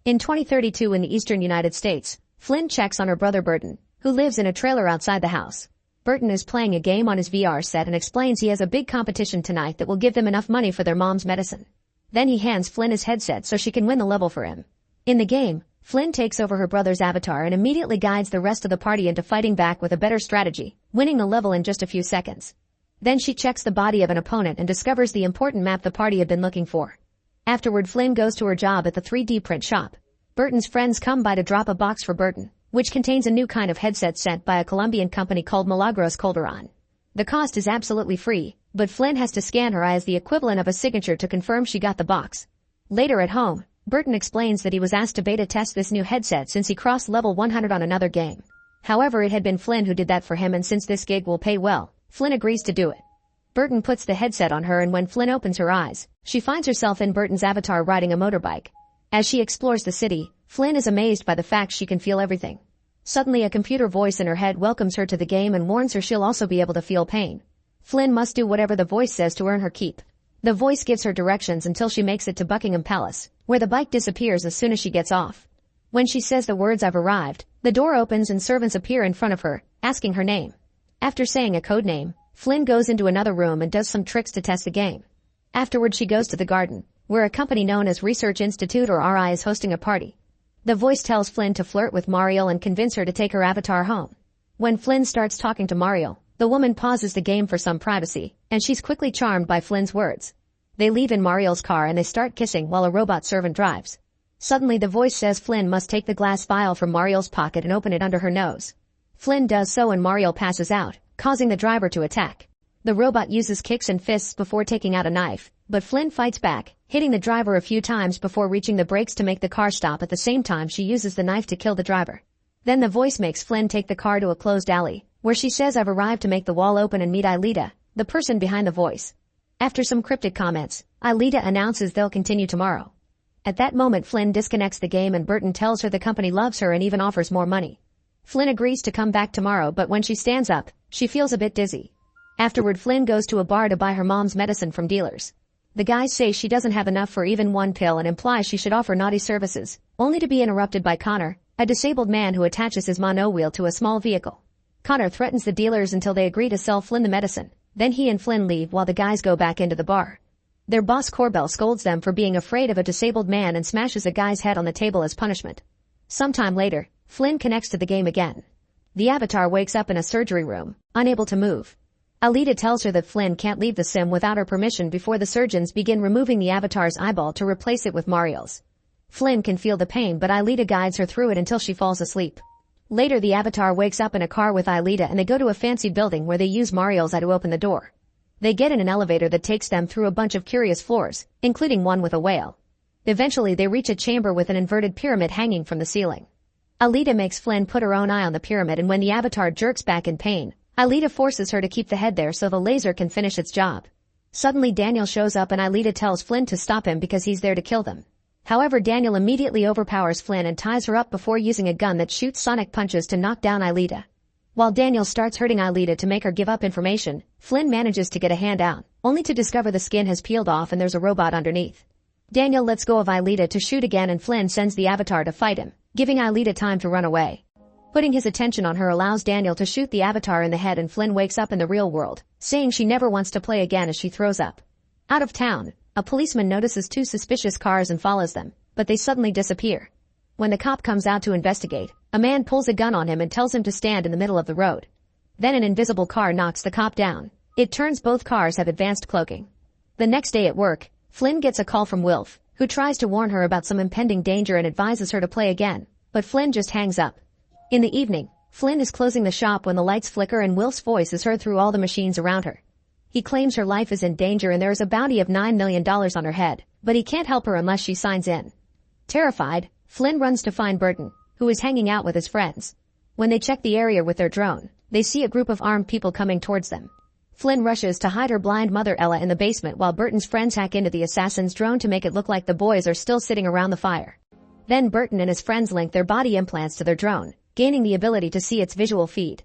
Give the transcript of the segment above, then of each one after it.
In 2032 in the eastern United States, Flynn checks on her brother Burton, who lives in a trailer outside the house. Burton is playing a game on his VR set and explains he has a big competition tonight that will give them enough money for their mom's medicine. Then he hands Flynn his headset so she can win the level for him. In the game, Flynn takes over her brother's avatar and immediately guides the rest of the party into fighting back with a better strategy, winning the level in just a few seconds. Then she checks the body of an opponent and discovers the important map the party had been looking for. Afterward, Flynn goes to her job at the 3D print shop. Burton's friends come by to drop a box for Burton, which contains a new kind of headset sent by a Colombian company called Milagros Calderon. The cost is absolutely free, but Flynn has to scan her eye as the equivalent of a signature to confirm she got the box. Later at home, Burton explains that he was asked to beta test this new headset since he crossed level 100 on another game. However, it had been Flynn who did that for him, and since this gig will pay well, Flynn agrees to do it. Burton puts the headset on her, and when Flynn opens her eyes, she finds herself in Burton's avatar riding a motorbike. As she explores the city, Flynn is amazed by the fact she can feel everything. Suddenly a computer voice in her head welcomes her to the game and warns her she'll also be able to feel pain. Flynn must do whatever the voice says to earn her keep. The voice gives her directions until she makes it to Buckingham Palace, where the bike disappears as soon as she gets off. When she says the words "I've arrived," the door opens and servants appear in front of her, asking her name. After saying a code name, Flynn goes into another room and does some tricks to test the game. Afterward, she goes to the garden, where a company known as Research Institute or RI is hosting a party. The voice tells Flynn to flirt with Mariel and convince her to take her avatar home. When Flynn starts talking to Mariel, the woman pauses the game for some privacy, and she's quickly charmed by Flynn's words. They leave in Mariel's car and they start kissing while a robot servant drives. Suddenly the voice says Flynn must take the glass vial from Mariel's pocket and open it under her nose. Flynn does so and Mariel passes out, causing the driver to attack. The robot uses kicks and fists before taking out a knife, but Flynn fights back, hitting the driver a few times before reaching the brakes to make the car stop. At the same time, she uses the knife to kill the driver. Then the voice makes Flynn take the car to a closed alley, where she says "I've arrived" to make the wall open and meet Aelita, the person behind the voice. After some cryptic comments, Aelita announces they'll continue tomorrow. At that moment, Flynn disconnects the game and Burton tells her the company loves her and even offers more money. Flynn agrees to come back tomorrow, but when she stands up, she feels a bit dizzy. Afterward, Flynn goes to a bar to buy her mom's medicine from dealers. The guys say she doesn't have enough for even one pill and implies she should offer naughty services, only to be interrupted by Connor, a disabled man who attaches his monowheel to a small vehicle. Connor threatens the dealers until they agree to sell Flynn the medicine. Then he and Flynn leave while the guys go back into the bar. Their boss Corbell scolds them for being afraid of a disabled man and smashes a guy's head on the table as punishment. Sometime later, Flynn connects to the game again. The avatar wakes up in a surgery room, unable to move. Aelita tells her that Flynn can't leave the sim without her permission before the surgeons begin removing the avatar's eyeball to replace it with Mariel's. Flynn can feel the pain, but Aelita guides her through it until she falls asleep. Later, the avatar wakes up in a car with Aelita and they go to a fancy building where they use Mariel's eye to open the door. They get in an elevator that takes them through a bunch of curious floors, including one with a whale. Eventually, they reach a chamber with an inverted pyramid hanging from the ceiling. Aelita makes Flynn put her own eye on the pyramid, and when the avatar jerks back in pain, Aelita forces her to keep the head there so the laser can finish its job. Suddenly Daniel shows up and Aelita tells Flynn to stop him because he's there to kill them. However, Daniel immediately overpowers Flynn and ties her up before using a gun that shoots sonic punches to knock down Aelita. While Daniel starts hurting Aelita to make her give up information, Flynn manages to get a hand out, only to discover the skin has peeled off and there's a robot underneath. Daniel lets go of Aelita to shoot again and Flynn sends the avatar to fight him, giving Aelita time to run away. Putting his attention on her allows Daniel to shoot the avatar in the head and Flynn wakes up in the real world, saying she never wants to play again as she throws up. Out of town, a policeman notices two suspicious cars and follows them, but they suddenly disappear. When the cop comes out to investigate, a man pulls a gun on him and tells him to stand in the middle of the road. Then an invisible car knocks the cop down. It turns both cars have advanced cloaking. The next day at work, Flynn gets a call from Wilf, who tries to warn her about some impending danger and advises her to play again, but Flynn just hangs up. In the evening, Flynn is closing the shop when the lights flicker and Wilf's voice is heard through all the machines around her. He claims her life is in danger and there is a bounty of $9 million on her head, but he can't help her unless she signs in. Terrified, Flynn runs to find Burton, who is hanging out with his friends. When they check the area with their drone, they see a group of armed people coming towards them. Flynn rushes to hide her blind mother Ella in the basement while Burton's friends hack into the assassin's drone to make it look like the boys are still sitting around the fire. Then Burton and his friends link their body implants to their drone, gaining the ability to see its visual feed.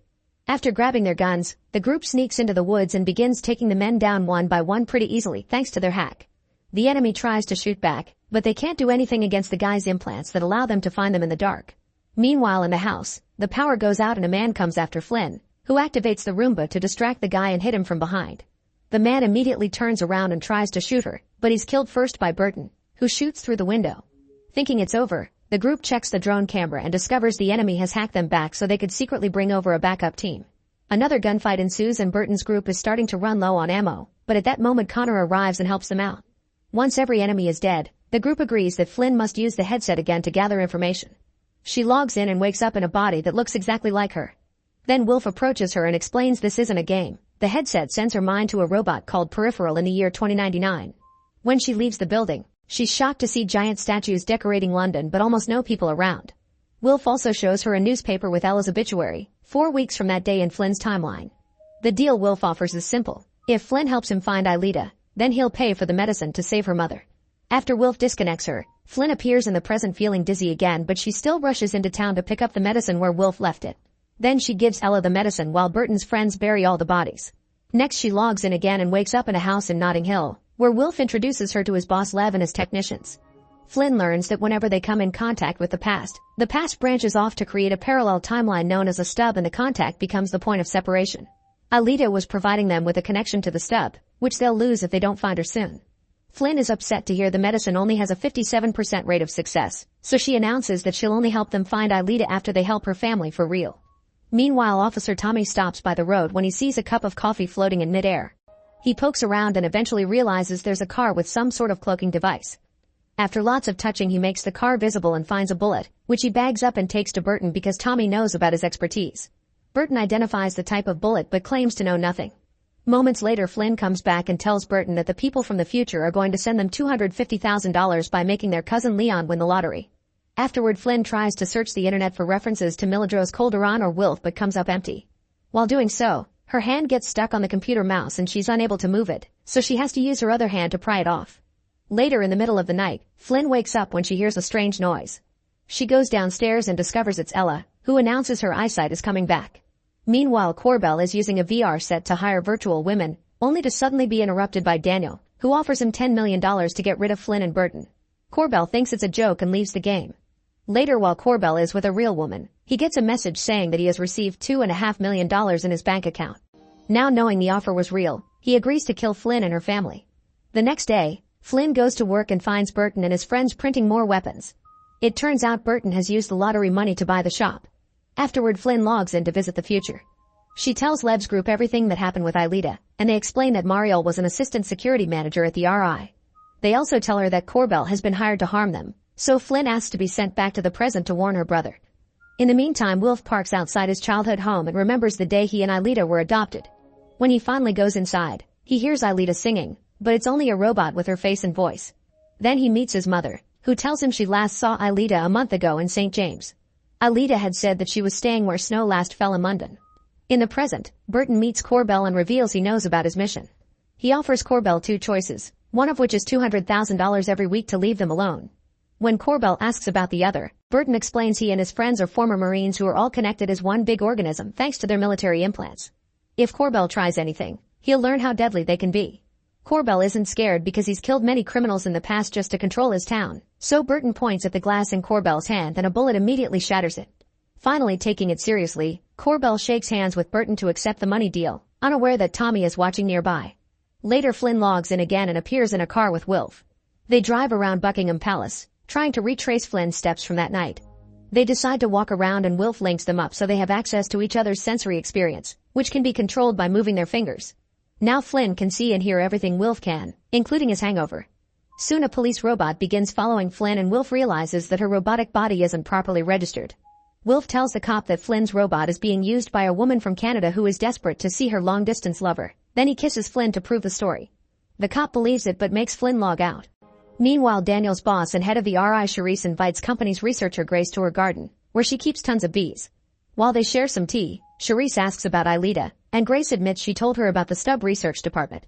After grabbing their guns, the group sneaks into the woods and begins taking the men down one by one pretty easily thanks to their hack. The enemy tries to shoot back, But they can't do anything against the guy's implants that allow them to find them in the dark. Meanwhile in the house, the power goes out and a man comes after Flynn, who activates the Roomba to distract the guy and hit him from behind. The man immediately turns around and tries to shoot her, but he's killed first by Burton, who shoots through the window. Thinking it's over, the group checks the drone camera and discovers the enemy has hacked them back so they could secretly bring over a backup team. Another gunfight ensues and Burton's group is starting to run low on ammo, but at that moment Connor arrives and helps them out. Once every enemy is dead, the group agrees that Flynn must use the headset again to gather information. She logs in and wakes up in a body that looks exactly like her. Then Wilf approaches her and explains this isn't a game. The headset sends her mind to a robot called Peripheral in the year 2099. When she leaves the building, she's shocked to see giant statues decorating London but almost no people around. Wilf also shows her a newspaper with Ella's obituary, 4 weeks from that day in Flynn's timeline. The deal Wilf offers is simple. If Flynn helps him find Aelita, then he'll pay for the medicine to save her mother. After Wilf disconnects her, Flynn appears in the present feeling dizzy again but she still rushes into town to pick up the medicine where Wilf left it. Then she gives Ella the medicine while Burton's friends bury all the bodies. Next she logs in again and wakes up in a house in Notting Hill, where Wilf introduces her to his boss Lev and his technicians. Flynn learns that whenever they come in contact with the past branches off to create a parallel timeline known as a stub and the contact becomes the point of separation. Aelita was providing them with a connection to the stub, which they'll lose if they don't find her soon. Flynn is upset to hear the medicine only has a 57% rate of success, so she announces that she'll only help them find Aelita after they help her family for real. Meanwhile, Officer Tommy stops by the road when he sees a cup of coffee floating in midair. He pokes around and eventually realizes there's a car with some sort of cloaking device. After lots of touching he makes the car visible and finds a bullet, which he bags up and takes to Burton because Tommy knows about his expertise. Burton identifies the type of bullet but claims to know nothing. Moments later Flynn comes back and tells Burton that the people from the future are going to send them $250,000 by making their cousin Leon win the lottery. Afterward Flynn tries to search the internet for references to Milagros Calderon or Wilf but comes up empty. While doing so, her hand gets stuck on the computer mouse and she's unable to move it, so she has to use her other hand to pry it off. Later in the middle of the night, Flynn wakes up when she hears a strange noise. She goes downstairs and discovers it's Ella, who announces her eyesight is coming back. Meanwhile Corbell is using a VR set to hire virtual women, only to suddenly be interrupted by Daniel, who offers him $10 million to get rid of Flynn and Burton. Corbell thinks it's a joke and leaves the game. Later while Corbell is with a real woman, he gets a message saying that he has received $2.5 million in his bank account. Now knowing the offer was real, he agrees to kill Flynn and her family. The next day, Flynn goes to work and finds Burton and his friends printing more weapons. It turns out Burton has used the lottery money to buy the shop. Afterward Flynn logs in to visit the future. She tells Lev's group everything that happened with Aelita, and they explain that Mariel was an assistant security manager at the RI. They also tell her that Corbell has been hired to harm them, so Flynn asks to be sent back to the present to warn her brother. In the meantime Wilf parks outside his childhood home and remembers the day he and Aelita were adopted. When he finally goes inside, he hears Aelita singing, but it's only a robot with her face and voice. Then he meets his mother, who tells him she last saw Aelita a month ago in St. James. Aelita had said that she was staying where snow last fell in London. In the present, Burton meets Corbell and reveals he knows about his mission. He offers Corbell 2 choices, one of which is $200,000 every week to leave them alone. When Corbell asks about the other, Burton explains he and his friends are former Marines who are all connected as one big organism thanks to their military implants. If Corbell tries anything, he'll learn how deadly they can be. Corbell isn't scared because he's killed many criminals in the past just to control his town, so Burton points at the glass in Corbell's hand and a bullet immediately shatters it. Finally taking it seriously, Corbell shakes hands with Burton to accept the money deal, unaware that Tommy is watching nearby. Later Flynn logs in again and appears in a car with Wilf. They drive around Buckingham Palace, trying to retrace Flynn's steps from that night. They decide to walk around and Wilf links them up so they have access to each other's sensory experience, which can be controlled by moving their fingers. Now Flynn can see and hear everything Wilf can, including his hangover. Soon a police robot begins following Flynn and Wilf realizes that her robotic body isn't properly registered. Wilf tells the cop that Flynn's robot is being used by a woman from Canada who is desperate to see her long-distance lover. Then he kisses Flynn to prove the story. The cop believes it but makes Flynn log out. Meanwhile Daniel's boss and head of the RI Charisse invites company's researcher Grace to her garden, where she keeps tons of bees. While they share some tea, Charisse asks about Aelita, and Grace admits she told her about the Stubb research department.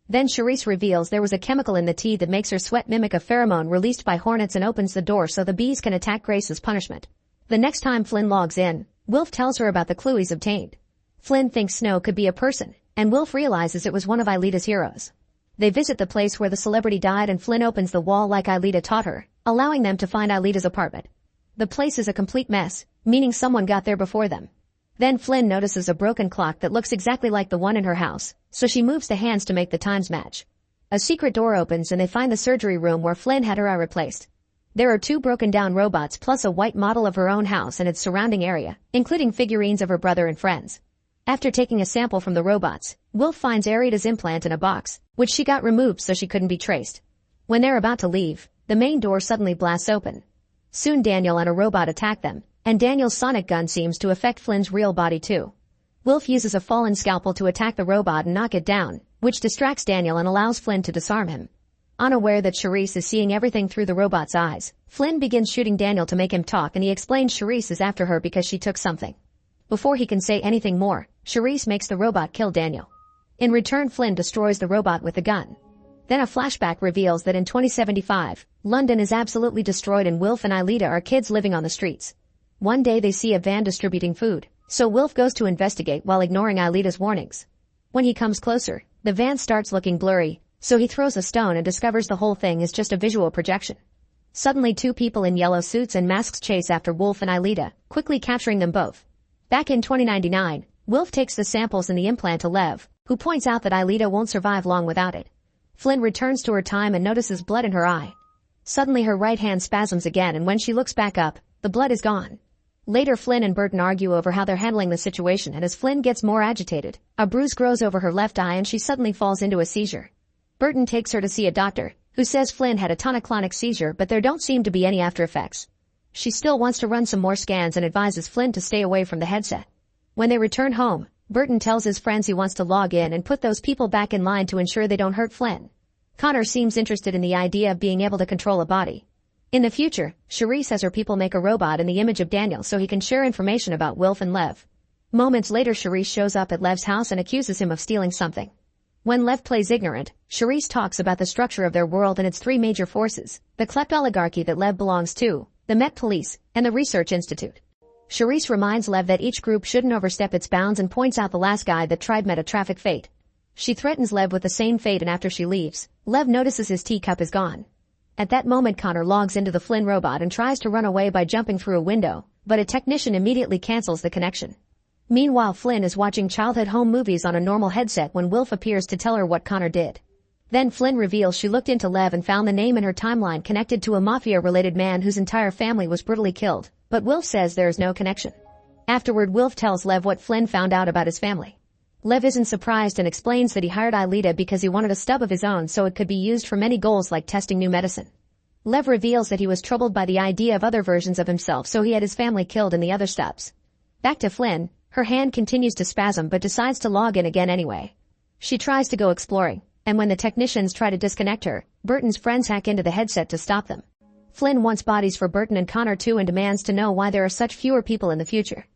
Then Charisse reveals there was a chemical in the tea that makes her sweat mimic a pheromone released by hornets and opens the door so the bees can attack Grace as punishment. The next time Flynn logs in, Wilf tells her about the clue he's obtained. Flynn thinks Snow could be a person, and Wilf realizes it was one of Aelita's heroes. They visit the place where the celebrity died and Flynn opens the wall like Aelita taught her, allowing them to find Aelita's apartment. The place is a complete mess, meaning someone got there before them. Then Flynn notices a broken clock that looks exactly like the one in her house, so she moves the hands to make the times match. A secret door opens and they find the surgery room where Flynn had her eye replaced. There are 2 broken down robots plus a white model of her own house and its surrounding area, including figurines of her brother and friends. After taking a sample from the robots, Wilf finds Aelita's implant in a box, which she got removed so she couldn't be traced. When they're about to leave, the main door suddenly blasts open. Soon Daniel and a robot attack them, and Daniel's sonic gun seems to affect Flynn's real body too. Wilf uses a fallen scalpel to attack the robot and knock it down, which distracts Daniel and allows Flynn to disarm him. Unaware that Charisse is seeing everything through the robot's eyes, Flynn begins shooting Daniel to make him talk and he explains Charisse is after her because she took something. Before he can say anything more, Charisse makes the robot kill Daniel. In return, Flynn destroys the robot with the gun. Then a flashback reveals that in 2075, London is absolutely destroyed and Wilf and Aelita are kids living on the streets. One day they see a van distributing food, so Wilf goes to investigate while ignoring Aelita's warnings. When he comes closer, the van starts looking blurry, so he throws a stone and discovers the whole thing is just a visual projection. Suddenly 2 people in yellow suits and masks chase after Wilf and Aelita, quickly capturing them both. Back in 2099, Wilf takes the samples in the implant to Lev, who points out that Aelita won't survive long without it. Flynn returns to her time and notices blood in her eye. Suddenly her right hand spasms again and when she looks back up, the blood is gone. Later Flynn and Burton argue over how they're handling the situation and as Flynn gets more agitated, a bruise grows over her left eye and she suddenly falls into a seizure. Burton takes her to see a doctor, who says Flynn had a tonic-clonic seizure but there don't seem to be any after effects. She still wants to run some more scans and advises Flynn to stay away from the headset. When they return home, Burton tells his friends he wants to log in and put those people back in line to ensure they don't hurt Flynn. Connor seems interested in the idea of being able to control a body. In the future, Charisse has her people make a robot in the image of Daniel so he can share information about Wilf and Lev. Moments later Charisse shows up at Lev's house and accuses him of stealing something. When Lev plays ignorant, Charisse talks about the structure of their world and its 3 major forces, the kleptoligarchy that Lev belongs to, the Met Police, and the Research Institute. Charisse reminds Lev that each group shouldn't overstep its bounds and points out the last guy that tried met a traffic fate. She threatens Lev with the same fate and after she leaves, Lev notices his teacup is gone. At that moment Connor logs into the Flynn robot and tries to run away by jumping through a window, but a technician immediately cancels the connection. Meanwhile Flynn is watching childhood home movies on a normal headset when Wilf appears to tell her what Connor did. Then Flynn reveals she looked into Lev and found the name in her timeline connected to a mafia-related man whose entire family was brutally killed, but Wilf says there is no connection. Afterward Wilf tells Lev what Flynn found out about his family. Lev isn't surprised and explains that he hired Aelita because he wanted a stub of his own so it could be used for many goals like testing new medicine. Lev reveals that he was troubled by the idea of other versions of himself so he had his family killed in the other stubs. Back to Flynn, her hand continues to spasm but decides to log in again anyway. She tries to go exploring, and when the technicians try to disconnect her, Burton's friends hack into the headset to stop them. Flynn wants bodies for Burton and Connor too and demands to know why there are such fewer people in the future.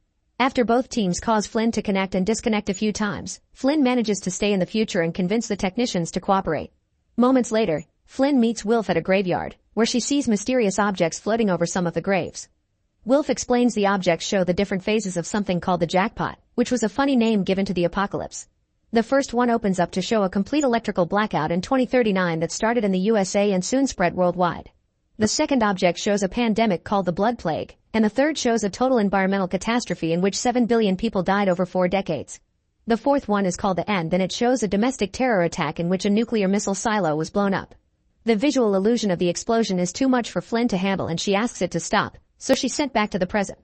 After both teams cause Flynn to connect and disconnect a few times, Flynn manages to stay in the future and convince the technicians to cooperate. Moments later, Flynn meets Wilf at a graveyard, where she sees mysterious objects floating over some of the graves. Wilf explains the objects show the different phases of something called the jackpot, which was a funny name given to the apocalypse. The first one opens up to show a complete electrical blackout in 2039 that started in the USA and soon spread worldwide. The second object shows a pandemic called the Blood Plague, and the third shows a total environmental catastrophe in which 7 billion people died over 4 decades. The fourth one is called the End and it shows a domestic terror attack in which a nuclear missile silo was blown up. The visual illusion of the explosion is too much for Flynn to handle and she asks it to stop, so she's sent back to the present.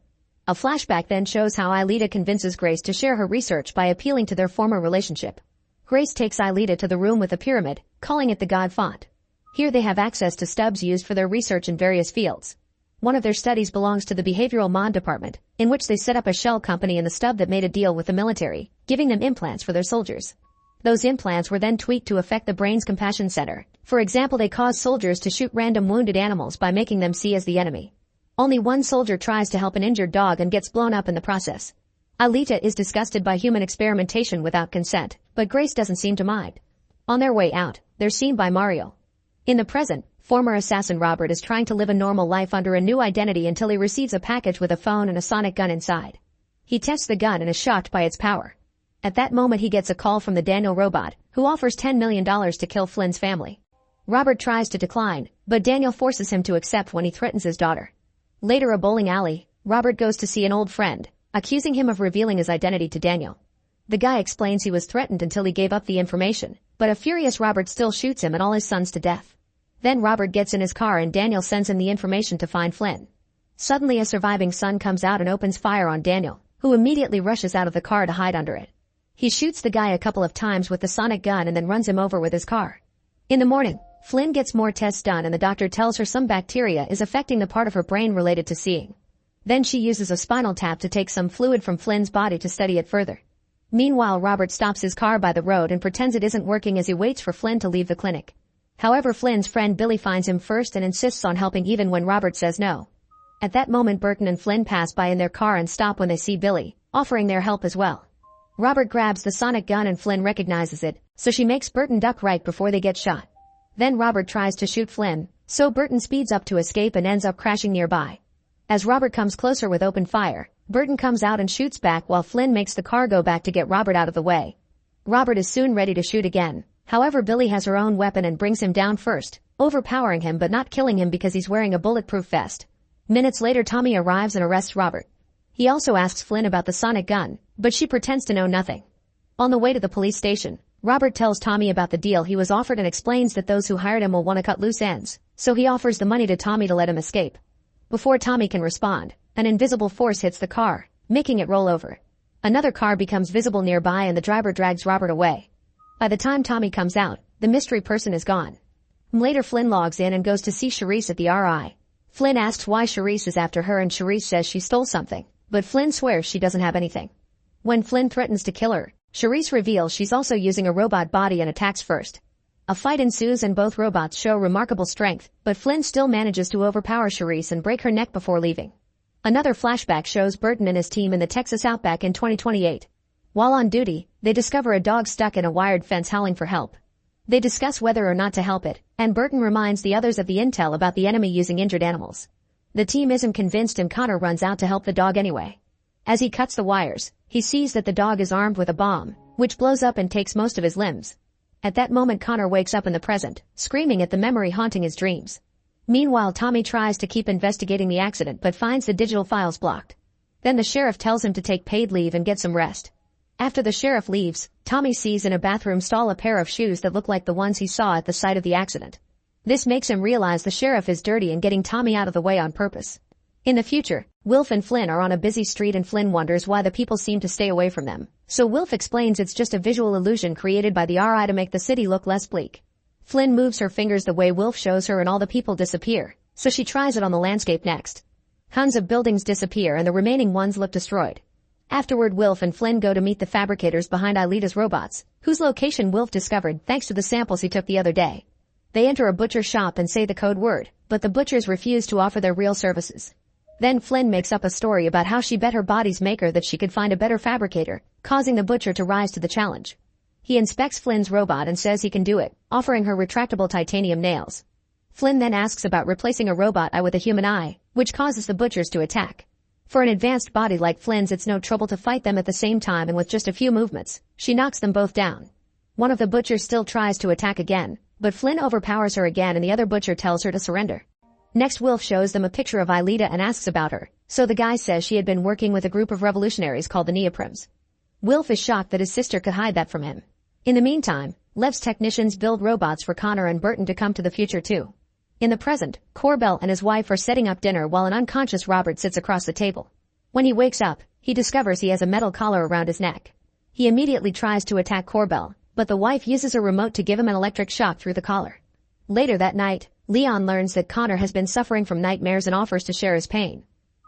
A flashback then shows how Aelita convinces Grace to share her research by appealing to their former relationship. Grace takes Aelita to the room with a pyramid, calling it the God Font. Here they have access to stubs used for their research in various fields. One of their studies belongs to the behavioral mod department, in which they set up a shell company in the stub that made a deal with the military, giving them implants for their soldiers. Those implants were then tweaked to affect the brain's compassion center. For example, they cause soldiers to shoot random wounded animals by making them see as the enemy. Only one soldier tries to help an injured dog and gets blown up in the process. Aelita is disgusted by human experimentation without consent, but Grace doesn't seem to mind. On their way out, they're seen by Mario. In the present, former assassin Robert is trying to live a normal life under a new identity until he receives a package with a phone and a sonic gun inside. He tests the gun and is shocked by its power. At that moment he gets a call from the Daniel robot, who offers $10 million to kill Flynn's family. Robert tries to decline, but Daniel forces him to accept when he threatens his daughter. Later, a bowling alley, Robert goes to see an old friend, accusing him of revealing his identity to Daniel. The guy explains he was threatened until he gave up the information, but a furious Robert still shoots him and all his sons to death. Then Robert gets in his car and Daniel sends him the information to find Flynn. Suddenly a surviving son comes out and opens fire on Daniel, who immediately rushes out of the car to hide under it. He shoots the guy a couple of times with the sonic gun and then runs him over with his car. In the morning, Flynn gets more tests done and the doctor tells her some bacteria is affecting the part of her brain related to seeing. Then she uses a spinal tap to take some fluid from Flynn's body to study it further. Meanwhile, Robert stops his car by the road and pretends it isn't working as he waits for Flynn to leave the clinic. However, Flynn's friend Billy finds him first and insists on helping even when Robert says no. At that moment, Burton and Flynn pass by in their car and stop when they see Billy, offering their help as well. Robert grabs the sonic gun and Flynn recognizes it, so she makes Burton duck right before they get shot. Then Robert tries to shoot Flynn, so Burton speeds up to escape and ends up crashing nearby. As Robert comes closer with open fire, Burton comes out and shoots back while Flynn makes the car go back to get Robert out of the way. Robert is soon ready to shoot again. However, Billy has her own weapon and brings him down first, overpowering him but not killing him because he's wearing a bulletproof vest. Minutes later, Tommy arrives and arrests Robert. He also asks Flynn about the sonic gun, but she pretends to know nothing. On the way to the police station, Robert tells Tommy about the deal he was offered and explains that those who hired him will want to cut loose ends, so he offers the money to Tommy to let him escape. Before Tommy can respond, an invisible force hits the car, making it roll over. Another car becomes visible nearby and the driver drags Robert away. By the time Tommy comes out, the mystery person is gone. Later, Flynn logs in and goes to see Charisse at the RI. Flynn asks why Charisse is after her and Charisse says she stole something, but Flynn swears she doesn't have anything. When Flynn threatens to kill her, Charisse reveals she's also using a robot body and attacks first. A fight ensues and both robots show remarkable strength, but Flynn still manages to overpower Charisse and break her neck before leaving. Another flashback shows Burton and his team in the Texas Outback in 2028. While on duty, they discover a dog stuck in a wired fence howling for help. They discuss whether or not to help it, and Burton reminds the others of the intel about the enemy using injured animals. The team isn't convinced and Connor runs out to help the dog anyway. As he cuts the wires, he sees that the dog is armed with a bomb, which blows up and takes most of his limbs. At that moment, Connor wakes up in the present, screaming at the memory haunting his dreams. Meanwhile, Tommy tries to keep investigating the accident but finds the digital files blocked. Then the sheriff tells him to take paid leave and get some rest. After the sheriff leaves, Tommy sees in a bathroom stall a pair of shoes that look like the ones he saw at the site of the accident. This makes him realize the sheriff is dirty and getting Tommy out of the way on purpose. In the future, Wilf and Flynn are on a busy street and Flynn wonders why the people seem to stay away from them. So Wilf explains it's just a visual illusion created by the RI to make the city look less bleak. Flynn moves her fingers the way Wilf shows her and all the people disappear, so she tries it on the landscape next. Tons of buildings disappear and the remaining ones look destroyed. Afterward, Wilf and Flynn go to meet the fabricators behind Aelita's robots, whose location Wilf discovered thanks to the samples he took the other day. They enter a butcher shop and say the code word, but the butchers refuse to offer their real services. Then Flynn makes up a story about how she bet her body's maker that she could find a better fabricator, causing the butcher to rise to the challenge. He inspects Flynn's robot and says he can do it, offering her retractable titanium nails. Flynn then asks about replacing a robot eye with a human eye, which causes the butchers to attack. For an advanced body like Flynn's, it's no trouble to fight them at the same time, and with just a few movements, she knocks them both down. One of the butchers still tries to attack again, but Flynn overpowers her again and the other butcher tells her to surrender. Next, Wilf shows them a picture of Aelita and asks about her, so the guy says she had been working with a group of revolutionaries called the Neoprims. Wilf is shocked that his sister could hide that from him. In the meantime, Lev's technicians build robots for Connor and Burton to come to the future too. In the present, Corbell and his wife are setting up dinner while an unconscious Robert sits across the table. When he wakes up, he discovers he has a metal collar around his neck. He immediately tries to attack Corbell, but the wife uses a remote to give him an electric shock through the collar. Later that night, Leon learns that Connor has been suffering from nightmares and offers to share his pain.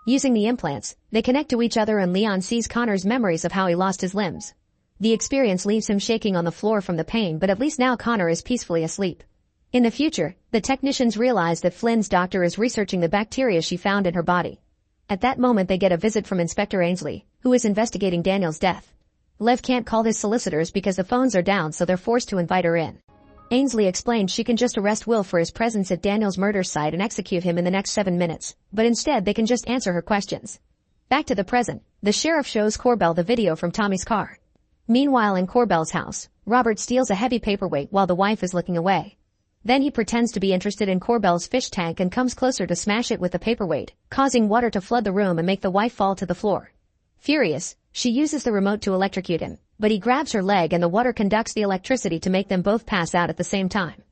Using the implants, they connect to each other and Leon sees Connor's memories of how he lost his limbs. The experience leaves him shaking on the floor from the pain, but at least now Connor is peacefully asleep. In the future, the technicians realize that Flynn's doctor is researching the bacteria she found in her body. At that moment they get a visit from Inspector Ainsley, who is investigating Daniel's death. Lev can't call his solicitors because the phones are down, so they're forced to invite her in. Ainsley explains she can just arrest Will for his presence at Daniel's murder site and execute him in the next 7 minutes, but instead they can just answer her questions. Back to the present, the sheriff shows Corbell the video from Tommy's car. Meanwhile in Corbell's house, Robert steals a heavy paperweight while the wife is looking away. Then he pretends to be interested in Corbell's fish tank and comes closer to smash it with the paperweight, causing water to flood the room and make the wife fall to the floor. Furious, she uses the remote to electrocute him, but he grabs her leg and the water conducts the electricity to make them both pass out at the same time.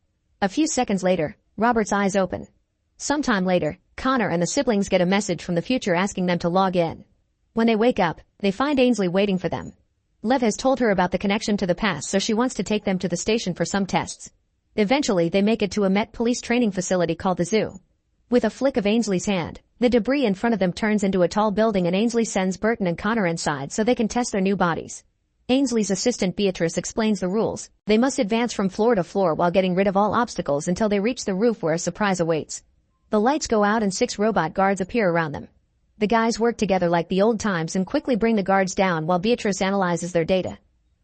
A few seconds later, Robert's eyes open. Sometime later, Connor and the siblings get a message from the future asking them to log in. When they wake up, they find Ainsley waiting for them. Lev has told her about the connection to the past, so she wants to take them to the station for some tests. Eventually they make it to a Met Police training facility called the Zoo. With a flick of Ainsley's hand, the debris in front of them turns into a tall building and Ainsley sends Burton and Connor inside so they can test their new bodies. Ainsley's assistant Beatrice explains the rules. They must advance from floor to floor while getting rid of all obstacles until they reach the roof where a surprise awaits. The lights go out and 6 robot guards appear around them. The guys work together like the old times and quickly bring the guards down while Beatrice analyzes their data.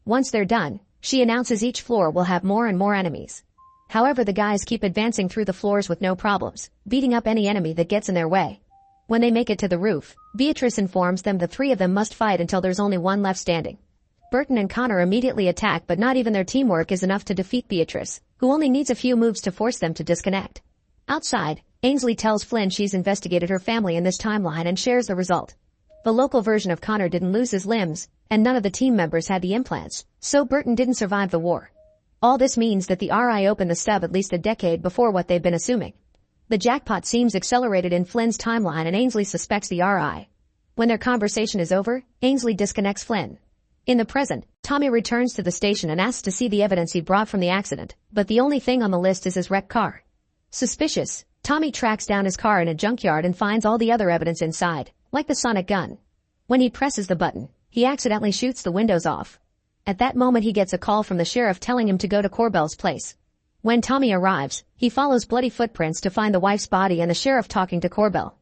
Once they're done, she announces each floor will have more and more enemies. However, the guys keep advancing through the floors with no problems, beating up any enemy that gets in their way. When they make it to the roof, Beatrice informs them the 3 of them must fight until there's only one left standing. Burton and Connor immediately attack, but not even their teamwork is enough to defeat Beatrice, who only needs a few moves to force them to disconnect. Outside, Ainsley tells Flynn she's investigated her family in this timeline and shares the result. The local version of Connor didn't lose his limbs, and none of the team members had the implants, so Burton didn't survive the war. All this means that the RI opened the stub at least a decade before what they've been assuming. The jackpot seems accelerated in Flynn's timeline and Ainsley suspects the RI. When their conversation is over, Ainsley disconnects Flynn. In the present, Tommy returns to the station and asks to see the evidence he brought from the accident, but the only thing on the list is his wrecked car. Suspicious, Tommy tracks down his car in a junkyard and finds all the other evidence inside, like the sonic gun. When he presses the button, he accidentally shoots the windows off. At that moment he gets a call from the sheriff telling him to go to Corbell's place. When Tommy arrives, he follows bloody footprints to find the wife's body and the sheriff talking to Corbell.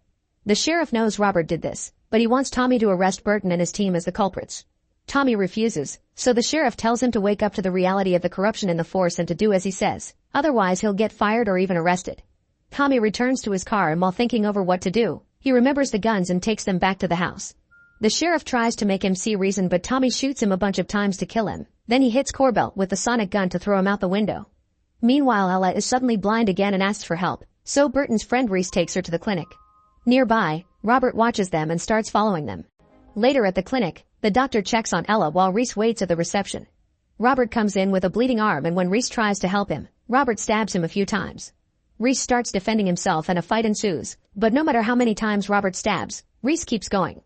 The sheriff knows Robert did this, but he wants Tommy to arrest Burton and his team as the culprits. Tommy refuses, so the sheriff tells him to wake up to the reality of the corruption in the force and to do as he says, otherwise he'll get fired or even arrested. Tommy returns to his car and while thinking over what to do, he remembers the guns and takes them back to the house. The sheriff tries to make him see reason but Tommy shoots him a bunch of times to kill him, then he hits Corbell with the sonic gun to throw him out the window. Meanwhile Ella is suddenly blind again and asks for help, so Burton's friend Reese takes her to the clinic. Nearby, Robert watches them and starts following them. Later at the clinic, the doctor checks on Ella while Reese waits at the reception. Robert comes in with a bleeding arm and when Reese tries to help him, Robert stabs him a few times. Reese starts defending himself and a fight ensues, but no matter how many times Robert stabs, Reese keeps going.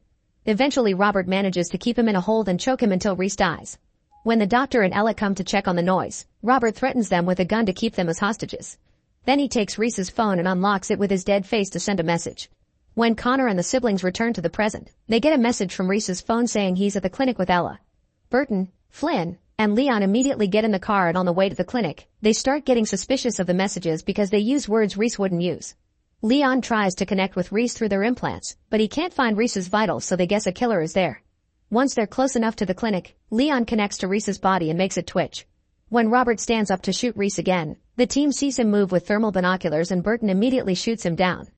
Eventually Robert manages to keep him in a hold and choke him until Reese dies. When the doctor and Ella come to check on the noise, Robert threatens them with a gun to keep them as hostages. Then he takes Reese's phone and unlocks it with his dead face to send a message. When Connor and the siblings return to the present, they get a message from Reese's phone saying he's at the clinic with Ella. Burton, Flynn, and Leon immediately get in the car and on the way to the clinic, they start getting suspicious of the messages because they use words Reese wouldn't use. Leon tries to connect with Reese through their implants, but he can't find Reese's vitals so they guess a killer is there. Once they're close enough to the clinic, Leon connects to Reese's body and makes it twitch. When Robert stands up to shoot Reese again, the team sees him move with thermal binoculars and Burton immediately shoots him down.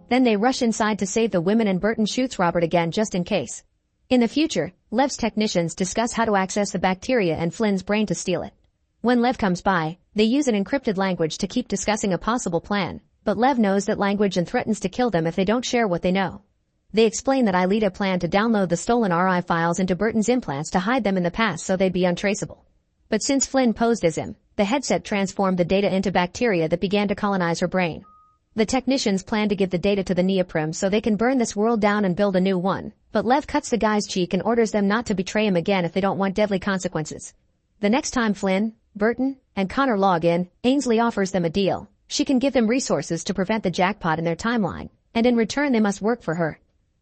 Then they rush inside to save the women and Burton shoots Robert again just in case. In the future, Lev's technicians discuss how to access the bacteria in Flynn's brain to steal it. When Lev comes by, they use an encrypted language to keep discussing a possible plan, but Lev knows that language and threatens to kill them if they don't share what they know. They explain that Aelita planned to download the stolen RI files into Burton's implants to hide them in the past so they'd be untraceable. But since Flynn posed as him, the headset transformed the data into bacteria that began to colonize her brain. The technicians plan to give the data to the Neoprim so they can burn this world down and build a new one, but Lev cuts the guy's cheek and orders them not to betray him again if they don't want deadly consequences. The next time Flynn, Burton, and Connor log in, Ainsley offers them a deal. She can give them resources to prevent the jackpot in their timeline, and in return they must work for her.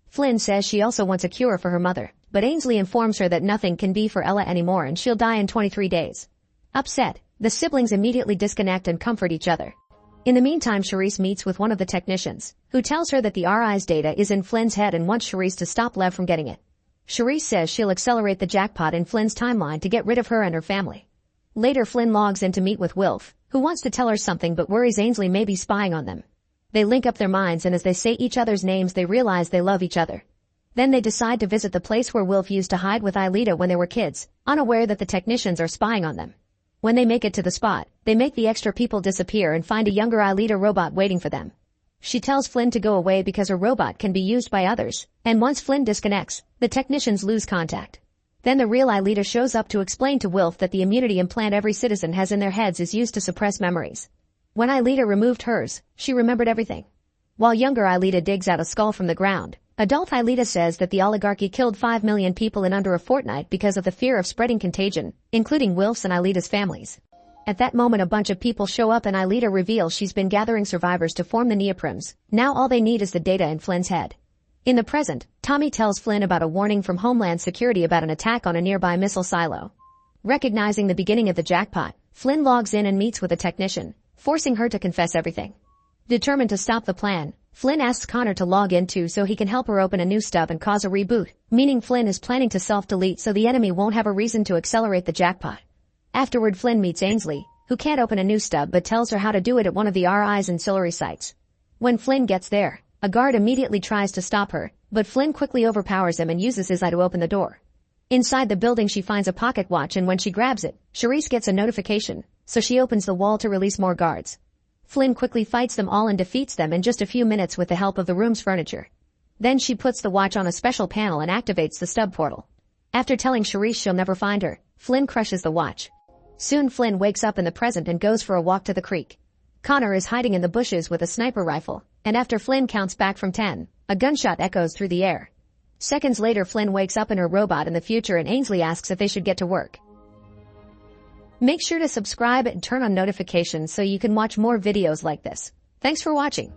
Flynn says she also wants a cure for her mother, but Ainsley informs her that nothing can be for Ella anymore and she'll die in 23 days. Upset, the siblings immediately disconnect and comfort each other. In the meantime, Charisse meets with one of the technicians, who tells her that the RI's data is in Flynn's head and wants Charisse to stop Lev from getting it. Charisse says she'll accelerate the jackpot in Flynn's timeline to get rid of her and her family. Later Flynn logs in to meet with Wilf, who wants to tell her something but worries Ainsley may be spying on them. They link up their minds and as they say each other's names they realize they love each other. Then they decide to visit the place where Wilf used to hide with Aelita when they were kids, unaware that the technicians are spying on them. When they make it to the spot, they make the extra people disappear and find a younger Aelita robot waiting for them. She tells Flynn to go away because her robot can be used by others, and once Flynn disconnects, the technicians lose contact. Then the real Aelita shows up to explain to Wilf that the immunity implant every citizen has in their heads is used to suppress memories. When Aelita removed hers, she remembered everything. While younger Aelita digs out a skull from the ground, adult Aelita says that the oligarchy killed 5 million people in under a fortnight because of the fear of spreading contagion, including Wilf's and Aelita's families. At that moment a bunch of people show up and Aelita reveals she's been gathering survivors to form the Neoprims. Now all they need is the data in Flynn's head. In the present, Tommy tells Flynn about a warning from Homeland Security about an attack on a nearby missile silo. Recognizing the beginning of the jackpot, Flynn logs in and meets with a technician, forcing her to confess everything. Determined to stop the plan, Flynn asks Connor to log in too so he can help her open a new stub and cause a reboot, meaning Flynn is planning to self-delete so the enemy won't have a reason to accelerate the jackpot. Afterward Flynn meets Ainsley, who can't open a new stub but tells her how to do it at one of the RI's ancillary sites. When Flynn gets there, a guard immediately tries to stop her, but Flynn quickly overpowers him and uses his eye to open the door. Inside the building she finds a pocket watch and when she grabs it, Charisse gets a notification, so she opens the wall to release more guards. Flynn quickly fights them all and defeats them in just a few minutes with the help of the room's furniture. Then she puts the watch on a special panel and activates the stub portal. After telling Charisse she'll never find her, Flynn crushes the watch. Soon Flynn wakes up in the present and goes for a walk to the creek. Connor is hiding in the bushes with a sniper rifle, and after Flynn counts back from 10, a gunshot echoes through the air. Seconds later Flynn wakes up in her robot in the future and Ainsley asks if they should get to work. Make sure to subscribe and turn on notifications so you can watch more videos like this. Thanks for watching.